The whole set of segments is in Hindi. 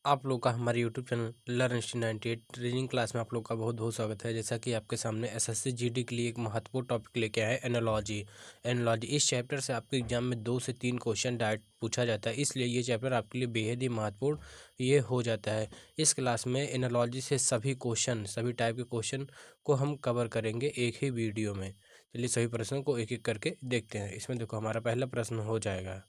आप लोग का हमारे YouTube channel learn institute 98 reading class में आप लोग का बहुत बहुत स्वागत है। जैसा कि आपके सामने एसएससी जीडी के लिए एक महत्वपूर्ण टॉपिक लेके आए हैं, एनालॉजी। एनालॉजी इस चैप्टर से आपके एग्जाम में 2 से 3 क्वेश्चन डायरेक्ट पूछा जाता है, इसलिए ये चैप्टर आपके लिए बेहद ही महत्वपूर्ण ये हो जाता है। इस क्लास में एनालॉजी से सभी क्वेश्चन, सभी टाइप के क्वेश्चन को हम कवर करेंगे एक ही वीडियो में। चलिए सभी प्रश्नों को एक एक करके देखते हैं। इसमें देखो हमारा पहला प्रश्न हो जाएगा।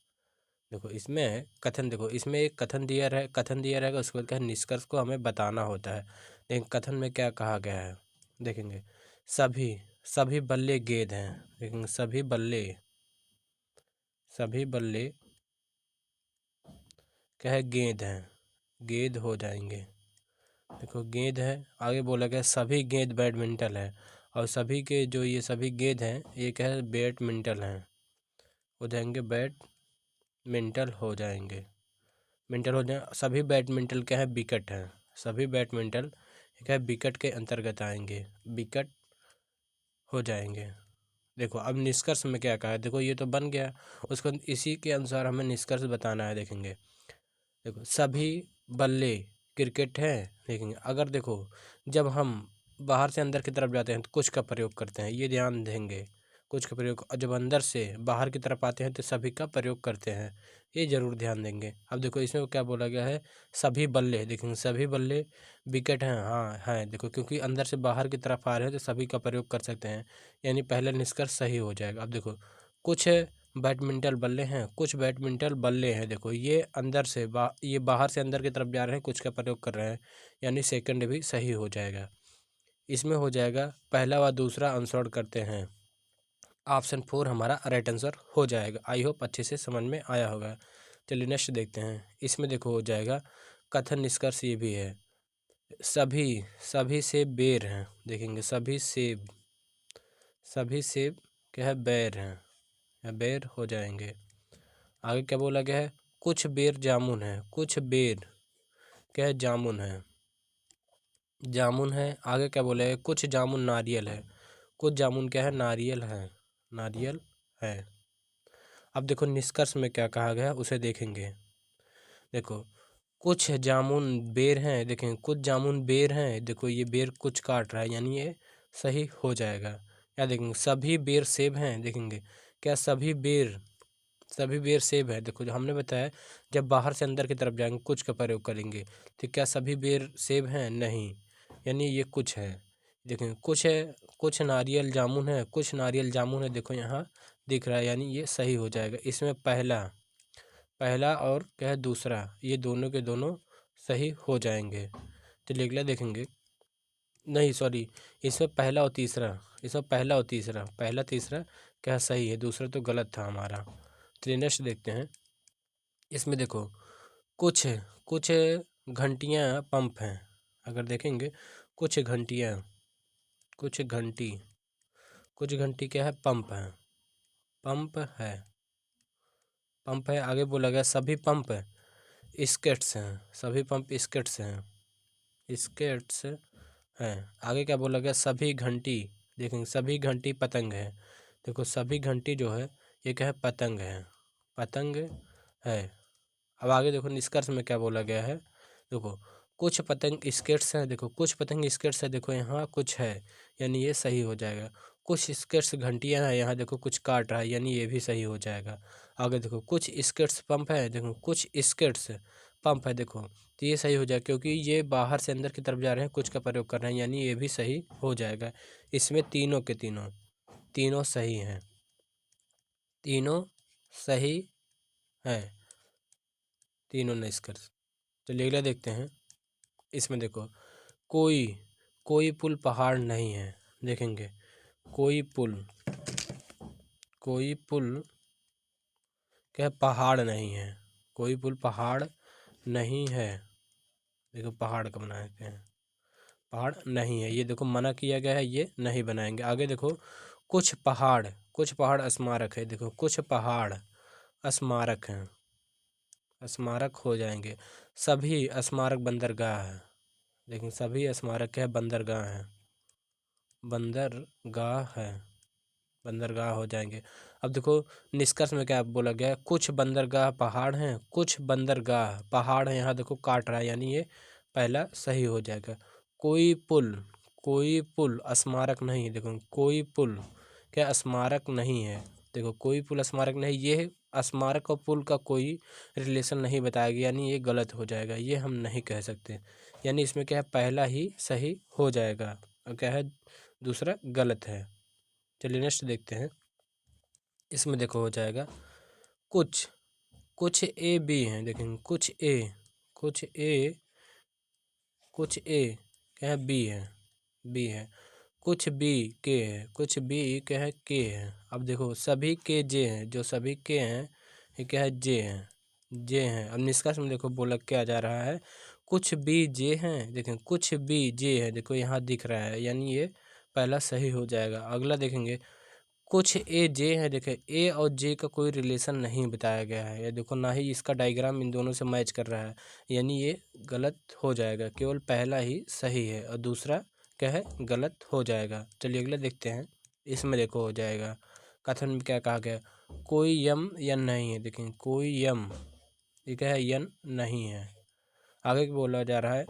देखो इसमें कथन, देखो इसमें एक कथन दिया रहेगा, उसके बाद क्या है, निष्कर्ष को हमें बताना होता है। लेकिन कथन में क्या कहा गया है देखेंगे। सभी सभी बल्ले गेंद हैं। देखेंगे सभी बल्ले क्या है, गेंद हैं, गेंद हो जाएंगे। देखो गेंद है, आगे बोला गया सभी गेंद बैडमिंटन है, और सभी के जो ये सभी गेंद हैं ये क्या है, बैडमिंटन हैं, हो जाएंगे बैडमिंटन हो जाएंगे, मिंटल हो जाए। सभी बैडमिंटन क्या है, विकेट हैं, सभी बैडमिंटन क्या है, विकेट के अंतर्गत आएंगे, विकेट हो जाएंगे। देखो अब निष्कर्ष में क्या कहा है, देखो ये तो बन गया, उसको इसी के अनुसार हमें निष्कर्ष बताना है। देखेंगे देखो सभी बल्ले क्रिकेट है। देखेंगे अगर देखो जब हम बाहर से अंदर की तरफ जाते हैं तो कुछ का प्रयोग करते हैं, ये ध्यान देंगे, कुछ का प्रयोग। जब अंदर से बाहर की तरफ आते हैं तो सभी का प्रयोग करते हैं, ये जरूर ध्यान देंगे। अब देखो इसमें क्या बोला गया है, सभी बल्ले, देखेंगे सभी बल्ले विकेट हैं, हाँ हैं, देखो क्योंकि अंदर से बाहर की तरफ आ रहे हैं तो सभी का प्रयोग कर सकते हैं, यानी पहला निष्कर्ष सही हो जाएगा। अब देखो कुछ बैडमिंटन बल्ले हैं, कुछ बैडमिंटन बल्ले हैं, देखो ये अंदर से ये बाहर से अंदर की तरफ जा रहे हैं, कुछ का प्रयोग कर रहे हैं, यानी सेकंड भी सही हो जाएगा। इसमें हो जाएगा पहला व दूसरा अनुसरण करते हैं, ऑप्शन 4 हमारा राइट आंसर हो जाएगा। आई होप अच्छे से समझ में आया होगा। चलिए नेक्स्ट देखते हैं। इसमें देखो हो जाएगा कथन निष्कर्ष ये भी है, सभी सभी सेब बेर हैं। देखेंगे सभी सेब क्या है, बेर हैं, या बेर हो जाएंगे। आगे क्या बोला गया है, कुछ बेर जामुन है, कुछ बेर क्या है, जामुन है, जामुन है। आगे क्या बोला है, कुछ जामुन नारियल है, कुछ जामुन क्या है, नारियल है, नारियल है। अब देखो निष्कर्ष में क्या कहा गया उसे देखेंगे। देखो कुछ जामुन बेर हैं, देखें कुछ जामुन बेर हैं, देखो ये बेर कुछ काट रहा है, यानी ये सही हो जाएगा। या देखेंगे सभी बेर सेब हैं, देखेंगे क्या सभी बेर सेब है। देखो जो हमने बताया जब बाहर से अंदर की तरफ जाएंगे कुछ का प्रयोग करेंगे, तो क्या सभी बेर सेब हैं, नहीं, यानी ये कुछ है। देखें कुछ है, कुछ नारियल जामुन है, कुछ नारियल जामुन है, देखो यहाँ दिख रहा है, यानी ये सही हो जाएगा। इसमें पहला पहला और क्या है, दूसरा, ये दोनों के दोनों सही हो जाएंगे। चलिए अगला देखेंगे, नहीं सॉरी, इसमें पहला और तीसरा, पहला तीसरा क्या सही है, दूसरा तो गलत था हमारा। चलिए नेक्स्ट देखते हैं। इसमें देखो कुछ कुछ घंटियां पंप हैं। अगर देखेंगे कुछ घंटियां, कुछ घंटी, कुछ घंटी क्या है, पंप है, पंप है, पंप है। आगे बोला गया सभी पंप स्केट्स हैं, सभी पंप स्केट्स हैं, स्केट्स हैं। आगे क्या बोला गया, सभी घंटी, देखेंगे सभी घंटी पतंग है, देखो सभी घंटी जो है ये क्या है, पतंग है, पतंग है। अब आगे देखो निष्कर्ष में क्या बोला गया है, देखो कुछ पतंग स्केट्स हैं, देखो कुछ पतंग स्केट्स है, देखो यहाँ कुछ है, यानी ये सही हो जाएगा। कुछ स्केट्स घंटियाँ हैं, यहाँ देखो कुछ काट रहा है, यानी ये भी सही हो जाएगा। आगे देखो कुछ स्केट्स पंप है, देखो कुछ स्केट्स पंप है, देखो तो ये सही हो जाएगा, क्योंकि ये बाहर से अंदर की तरफ जा रहे हैं, कुछ का प्रयोग कर रहे हैं, यानी ये भी सही हो जाएगा। इसमें तीनों के तीनों तीनों सही हैं, तीनों सही हैं, तीनों निष्कर्ष। चलिए अगला देखते हैं। इसमें देखो कोई कोई पुल पहाड़ नहीं है, देखेंगे कोई पुल, कोई पुल क्या पहाड़ नहीं है, कोई पुल पहाड़ नहीं है, देखो पहाड़ का बनाते हैं, पहाड़ नहीं है, ये देखो मना किया गया है, ये नहीं बनाएंगे। आगे देखो कुछ पहाड़ स्मारक है, देखो कुछ पहाड़ स्मारक हैं, स्मारक हो जाएंगे। सभी स्मारक बंदरगाह है, लेकिन सभी स्मारक क्या है, बंदरगाह है, बंदरगाह है, बंदरगाह हो जाएंगे। अब देखो निष्कर्ष में क्या बोला गया है, कुछ बंदरगाह पहाड़ हैं, कुछ बंदरगाह पहाड़ हैं, यहाँ देखो काट रहा है, यानी ये पहला सही हो जाएगा। कोई पुल स्मारक नहीं, देखो कोई पुल क्या स्मारक नहीं है, देखो कोई पुल स्मारक नहीं, ये स्मारक और पुल का कोई रिलेशन नहीं बताया गया, यानी ये गलत हो जाएगा, ये हम नहीं कह सकते, यानी इसमें क्या है पहला ही सही हो जाएगा और क्या है दूसरा गलत है। चलिए नेक्स्ट देखते हैं। इसमें देखो हो जाएगा कुछ कुछ ए बी हैं, देखेंगे कुछ ए क्या है बी है, कुछ बी के है, कुछ बी क्या है के है। अब देखो सभी के जे हैं, जो सभी के हैं ये क्या है जे हैं। अब निष्कर्ष में देखो बोला क्या जा रहा है, कुछ बी जे हैं, देखें कुछ बी जे है, देखो यहाँ दिख रहा है, यानी ये पहला सही हो जाएगा। अगला देखेंगे कुछ ए जे है, देखें ए और जे का कोई रिलेशन नहीं बताया गया है, ये देखो ना ही इसका डायग्राम इन दोनों से मैच कर रहा है, यानी ये गलत हो जाएगा, केवल पहला ही सही है और दूसरा क्या है गलत हो जाएगा। चलिए अगला देखते हैं। इसमें देखो हो जाएगा कथन में क्या कहा गया, कोई यम यन नहीं है, देखें कोई यम ये क्या है यन नहीं है। आगे बोला जा रहा है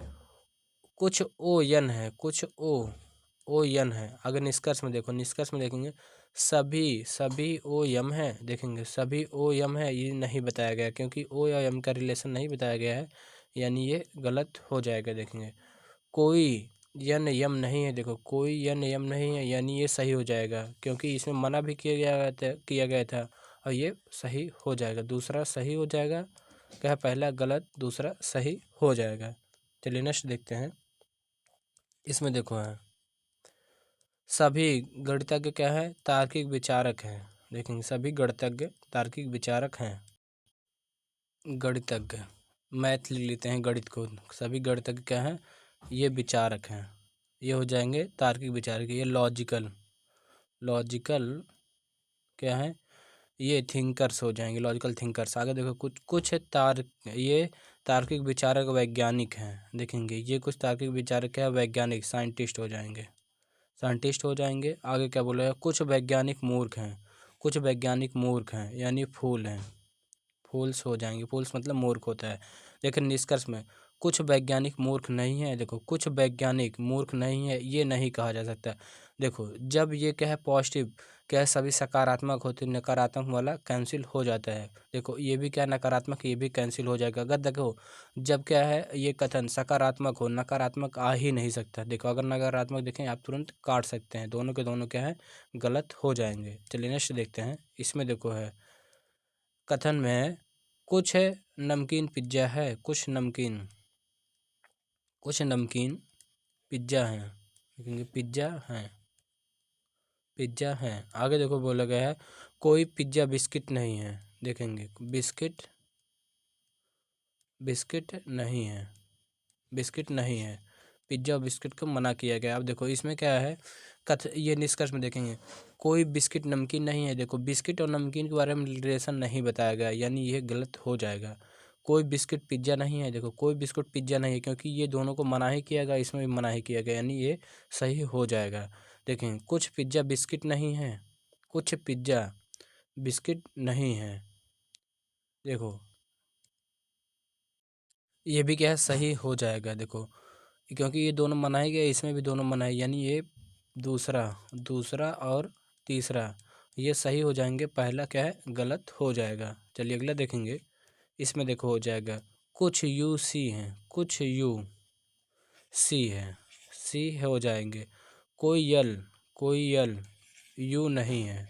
कुछ ओ यन है, कुछ ओ यन है। अगर निष्कर्ष में देखो, निष्कर्ष में देखेंगे सभी ओ यम है, देखेंगे सभी ओ यम है, ये नहीं बताया गया क्योंकि ओ या यम का रिलेशन नहीं बताया गया है, यानी ये गलत हो जाएगा। देखेंगे कोई यन यम नहीं है, देखो कोई यन यम नहीं है, यानी ये सही हो जाएगा क्योंकि इसमें मना भी किया गया था और ये सही हो जाएगा, दूसरा सही हो जाएगा। क्या पहला गलत दूसरा सही हो जाएगा। चलिए नेक्स्ट देखते हैं। इसमें देखो है सभी गणितज्ञ क्या है तार्किक विचारक हैं, देखेंगे सभी गणितज्ञ तार्किक विचारक हैं। गणितज्ञ मैथ लिख लेते हैं गणित को, सभी गणितज्ञ क्या हैं ये विचारक हैं, ये हो जाएंगे तार्किक विचारक। ये लॉजिकल क्या है ये थिंकर्स हो जाएंगे, लॉजिकल थिंकर्स। आगे देखो कुछ ये तार्किक विचारक वैज्ञानिक हैं, देखेंगे ये कुछ तार्किक विचारक क्या है वैज्ञानिक साइंटिस्ट हो जाएंगे। आगे क्या बोला है कुछ वैज्ञानिक मूर्ख हैं, यानी फूल हैं, फूल्स हो जाएंगे, फूल्स मतलब मूर्ख होता है। लेकिन निष्कर्ष में कुछ वैज्ञानिक मूर्ख नहीं है, देखो कुछ वैज्ञानिक मूर्ख नहीं है ये नहीं कहा जा सकता। देखो जब ये क्या है पॉजिटिव क्या है सभी सकारात्मक होते, नकारात्मक वाला कैंसिल हो जाता है। देखो ये भी क्या नकारात्मक, ये भी कैंसिल हो जाएगा। अगर देखो जब क्या है ये कथन सकारात्मक हो, नकारात्मक आ ही नहीं सकता। देखो अगर नकारात्मक देखें आप तुरंत काट सकते हैं, दोनों के दोनों क्या है गलत हो जाएंगे। चलिए नेक्स्ट देखते हैं। इसमें देखो है कथन में है कुछ नमकीन पिज्ज़ा है, कुछ नमकीन पिज्ज़ा हैं, देखेंगे पिज्ज़ा हैं। आगे देखो बोला गया है कोई पिज्ज़ा बिस्किट नहीं है, देखेंगे बिस्किट नहीं है, पिज्ज़ा और बिस्किट को मना किया गया। अब देखो इसमें क्या है ये निष्कर्ष में देखेंगे कोई बिस्किट नमकीन नहीं है, देखो बिस्किट और नमकीन के बारे में रिलेशन नहीं बताया गया, यानी ये गलत हो जाएगा। कोई बिस्किट पिज्ज़ा नहीं है, देखो कोई बिस्कुट पिज्ज़ा नहीं है क्योंकि ये दोनों को मना ही किया गया, इसमें भी मना ही किया गया, यानी ये सही हो जाएगा। देखें कुछ पिज्ज़ा बिस्किट नहीं है, कुछ पिज्ज़ा बिस्किट नहीं है, देखो ये भी क्या है सही हो जाएगा। देखो क्योंकि ये दोनों मना ही गए, इसमें भी दोनों मना है, यानी ये दूसरा और तीसरा ये सही हो जाएंगे, पहला क्या है गलत हो जाएगा। चलिए अगला देखेंगे। इसमें देखो हो जाएगा कुछ यू सी हैं, कुछ यू सी हो जाएंगे। कोई यल यू नहीं है,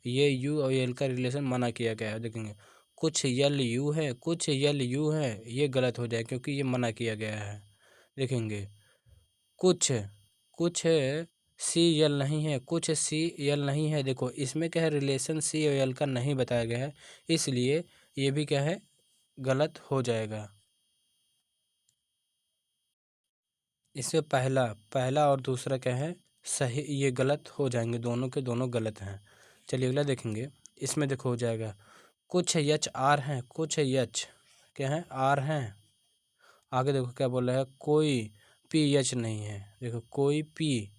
ये यू और यल का रिलेशन मना किया गया है। देखेंगे कुछ यल यू है, ये गलत हो जाए क्योंकि ये मना किया गया है। देखेंगे कुछ कुछ सी यल नहीं है, कुछ सी यल नहीं है, देखो इसमें क्या है रिलेशन सी और यल का नहीं बताया गया है, इसलिए ये भी क्या है गलत हो जाएगा। इसमें पहला और दूसरा क्या है सही, ये गलत हो जाएंगे, दोनों के दोनों गलत हैं। चलिए अगला देखेंगे। इसमें देखो हो जाएगा कुछ यच आर हैं, कुछ यच क्या है आर हैं। आगे देखो क्या बोल रहा है कोई पी यच नहीं है, देखो कोई पी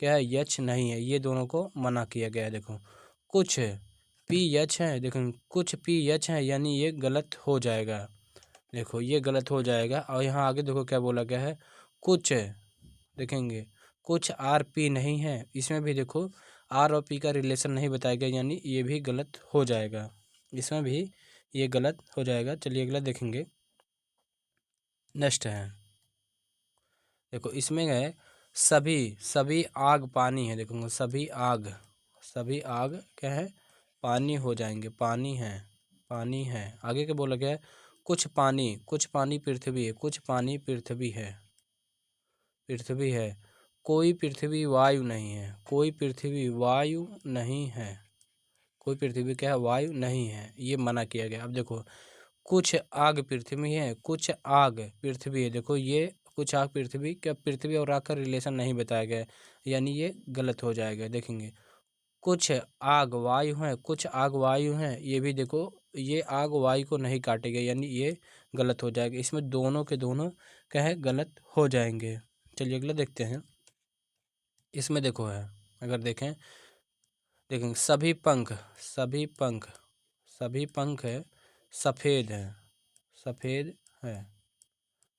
क्या है यच नहीं है, ये दोनों को मना किया गया है। देखो कुछ PH है, देखेंगे कुछ PH है, यानी ये गलत हो जाएगा। देखो ये गलत हो जाएगा। और यहाँ आगे देखो क्या बोला गया है, कुछ, देखेंगे कुछ RP नहीं है, इसमें भी देखो R और P का रिलेशन नहीं बताया गया, यानी ये भी गलत हो जाएगा, इसमें भी ये गलत हो जाएगा। चलिए अगला देखेंगे। नेक्स्ट है, देखो इसमें है सभी आग पानी है। देखो सभी आग क्या है, पानी हो जाएंगे, पानी है। आगे क्या बोला गया है, कुछ पानी पृथ्वी है, कुछ पानी पृथ्वी है। कोई पृथ्वी वायु नहीं है, कोई पृथ्वी वायु नहीं है, कोई पृथ्वी क्या है, वायु नहीं है, ये मना किया गया। अब देखो कुछ आग पृथ्वी है, कुछ आग पृथ्वी है। देखो ये कुछ आग पृथ्वी, क्या पृथ्वी और आग का रिलेशन नहीं बताया गया, यानी ये गलत हो जाएगा। देखेंगे कुछ आग वायु है, कुछ आग वायु है, ये भी देखो ये आग वायु को नहीं काटेगा, यानी ये गलत हो जाएगा। इसमें दोनों के दोनों क्या है, गलत हो जाएंगे। चलिए अगला देखते हैं। इसमें देखो है, अगर देखें सभी पंख है, सफ़ेद है,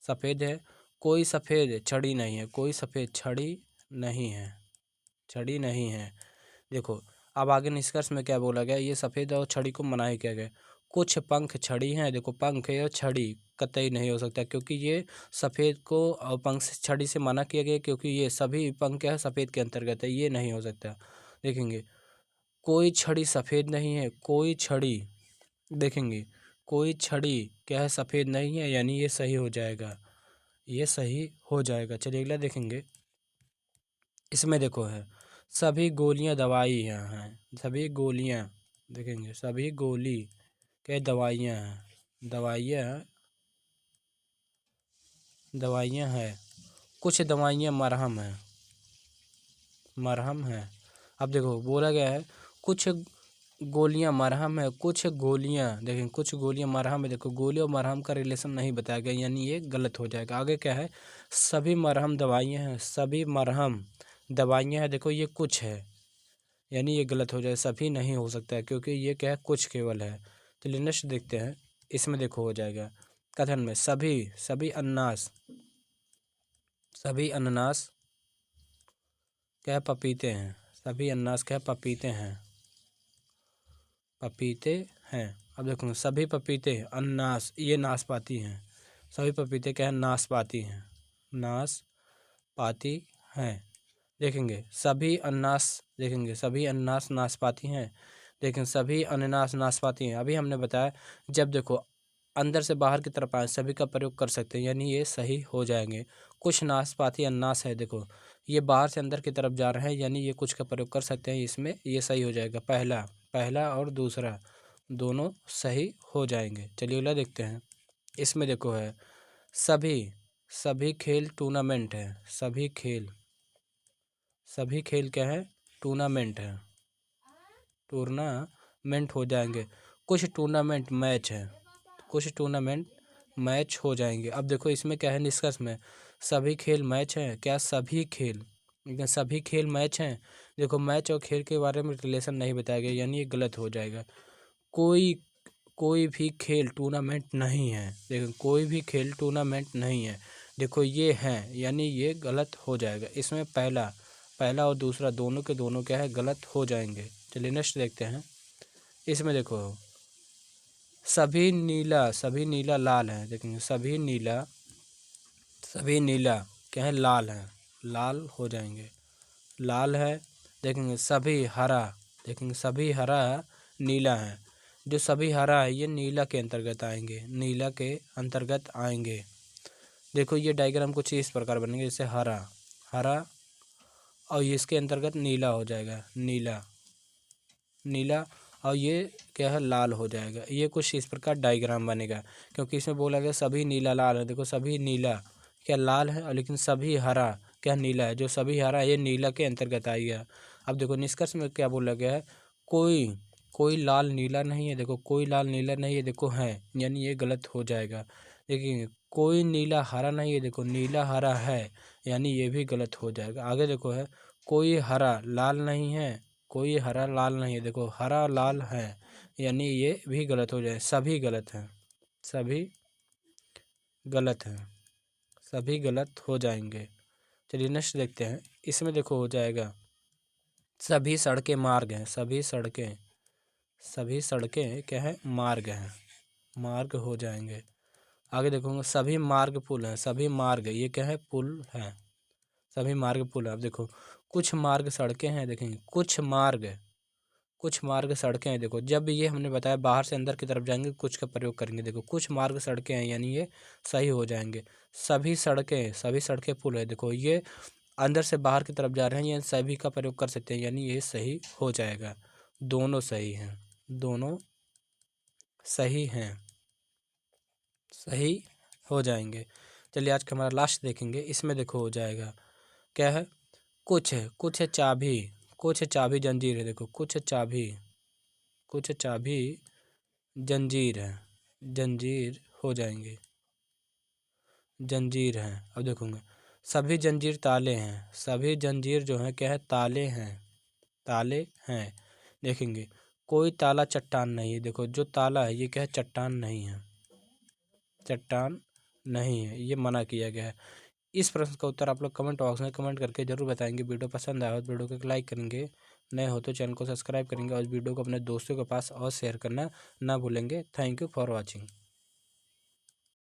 सफ़ेद है। कोई सफ़ेद छड़ी नहीं है, कोई सफ़ेद छड़ी नहीं है। देखो अब आगे निष्कर्ष में क्या बोला गया, ये सफ़ेद और छड़ी को मना ही किया गया। कुछ पंख छड़ी हैं, देखो पंख है और छड़ी कतई नहीं हो सकता, क्योंकि ये सफ़ेद को और पंख से छड़ी से मना किया गया, क्योंकि ये सभी पंख क्या है, सफ़ेद के अंतर्गत है, ये नहीं हो सकता। देखेंगे कोई छड़ी सफ़ेद नहीं है, कोई छड़ी, देखेंगे कोई छड़ी क्या है, सफ़ेद नहीं है, यानी ये सही हो जाएगा, ये सही हो जाएगा। चलिए अगला देखेंगे। इसमें देखो है सभी गोलियां दवाई हैं, सभी गोलियां, देखेंगे सभी गोली क्या दवाइयाँ हैं, दवाइयाँ हैं। कुछ दवाइयाँ मरहम है। अब देखो बोला गया है कुछ गोलियां मरहम है, कुछ गोलियां, देखें कुछ गोलियां मरहम है। देखो गोली और मरहम का रिलेशन नहीं बताया गया, यानी ये गलत हो जाएगा। आगे क्या है, सभी मरहम दवाइयां हैं, सभी मरहम दवाइयां हैं। देखो ये कुछ है, यानी ये गलत हो जाए, सभी नहीं हो सकता है, क्योंकि ये क्या है, कुछ केवल है। चलिए नेक्स्ट देखते हैं। इसमें देखो हो जाएगा कथन में सभी अनानास क्या पपीते हैं, सभी अनानास क्या पपीते हैं। अब देखो सभी पपीते अनानास ये नाशपाती हैं, सभी पपीते क्या है, नाशपाती हैं। देखेंगे सभी अनानास नाशपाती हैं। देखें सभी अनानास नाशपाती हैं। अभी हमने बताया जब देखो अंदर से बाहर की तरफ आए सभी का प्रयोग कर सकते हैं, यानी ये सही हो जाएंगे। कुछ नाशपाती अनानास है, देखो ये बाहर से अंदर की तरफ जा रहे हैं, यानी ये कुछ का प्रयोग कर सकते हैं, इसमें ये सही हो जाएगा। पहला और दूसरा दोनों सही हो जाएंगे। चलिए अगला देखते हैं। इसमें देखो है सभी खेल टूर्नामेंट है, सभी खेल क्या है, टूर्नामेंट हो जाएंगे। कुछ टूर्नामेंट मैच हो जाएंगे। अब देखो इसमें क्या है, निष्कर्ष में सभी खेल मैच हैं, क्या सभी खेल मैच हैं। देखो मैच और खेल के बारे में रिलेशन नहीं बताया गया, यानी ये गलत हो जाएगा। कोई भी खेल टूर्नामेंट नहीं है, देखो कोई भी खेल टूर्नामेंट नहीं है, देखो ये हैं, यानी ये गलत हो जाएगा। इसमें पहला और दूसरा दोनों के दोनों क्या है, गलत हो जाएंगे। चलिए नेक्स्ट देखते हैं। इसमें देखो सभी नीला लाल है। देखेंगे सभी नीला क्या है, लाल है, लाल हो जाएंगे, लाल है। देखेंगे सभी हरा नीला है। जो सभी हरा है ये नीला के अंतर्गत आएंगे, देखो ये डायग्राम कुछ इस प्रकार बनेंगे, जैसे हरा और ये इसके अंतर्गत नीला हो जाएगा, नीला और ये क्या है, लाल हो जाएगा। ये कुछ इस प्रकार डायग्राम बनेगा, क्योंकि इसमें बोला गया सभी नीला लाल है। देखो सभी नीला क्या लाल है, और लेकिन सभी हरा क्या नीला है। जो सभी हरा है ये नीला के अंतर्गत आएगा। अब देखो निष्कर्ष में क्या बोला गया है, कोई लाल नीला नहीं है। देखो कोई लाल नीला नहीं है, देखो है, यानी ये गलत हो जाएगा। देखिए कोई नीला हरा नहीं है, देखो नीला हरा है, यानी ये भी गलत हो जाएगा। आगे देखो है कोई हरा लाल नहीं है, कोई हरा लाल नहीं है, देखो हरा लाल है, यानी ये भी गलत हो जाए, सभी गलत हैं, सभी गलत हैं, सभी गलत हो जाएंगे। चलिए नेक्स्ट देखते हैं, इसमें देखो हो जाएगा सभी सड़कें मार्ग हैं, सभी सड़कें, सभी सड़कें क्या है, मार्ग हैं, मार्ग हो जाएंगे। आगे देखोगे सभी मार्ग पुल हैं, सभी मार्ग ये क्या है, पुल है, सभी मार्ग पुल है। अब देखो कुछ मार्ग सड़कें हैं, देखेंगे कुछ मार्ग सड़कें हैं। देखो जब ये हमने बताया बाहर से अंदर की तरफ जाएंगे कुछ का प्रयोग करेंगे, देखो कुछ मार्ग सड़कें हैं यानी ये सही हो जाएंगे। सभी सड़कें पुल है, देखो ये अंदर से बाहर की तरफ जा रहे हैं, ये सभी का प्रयोग कर सकते हैं यानी ये सही हो जाएगा। दोनों सही हैं, दोनों सही हैं, सही हो जाएंगे। चलिए आज का हमारा लास्ट देखेंगे, इसमें देखो हो जाएगा क्या है, कुछ है चाबी, कुछ चाबी जंजीर है, देखो कुछ चाबी जंजीर है, जंजीर हो जाएंगे, जंजीर है। अब देखोगे सभी जंजीर ताले हैं, सभी जंजीर जो है क्या है, ताले हैं, ताले हैं। देखेंगे कोई ताला चट्टान नहीं है, देखो जो ताला है ये क्या है, चट्टान नहीं है, चट्टान नहीं है, ये मना किया गया है। इस प्रश्न का उत्तर आप लोग कमेंट बॉक्स में कमेंट करके जरूर बताएंगे। वीडियो पसंद आया तो वीडियो को लाइक करेंगे, नए हो तो चैनल को सब्सक्राइब करेंगे और वीडियो को अपने दोस्तों के पास और शेयर करना ना भूलेंगे। Thank you for watching.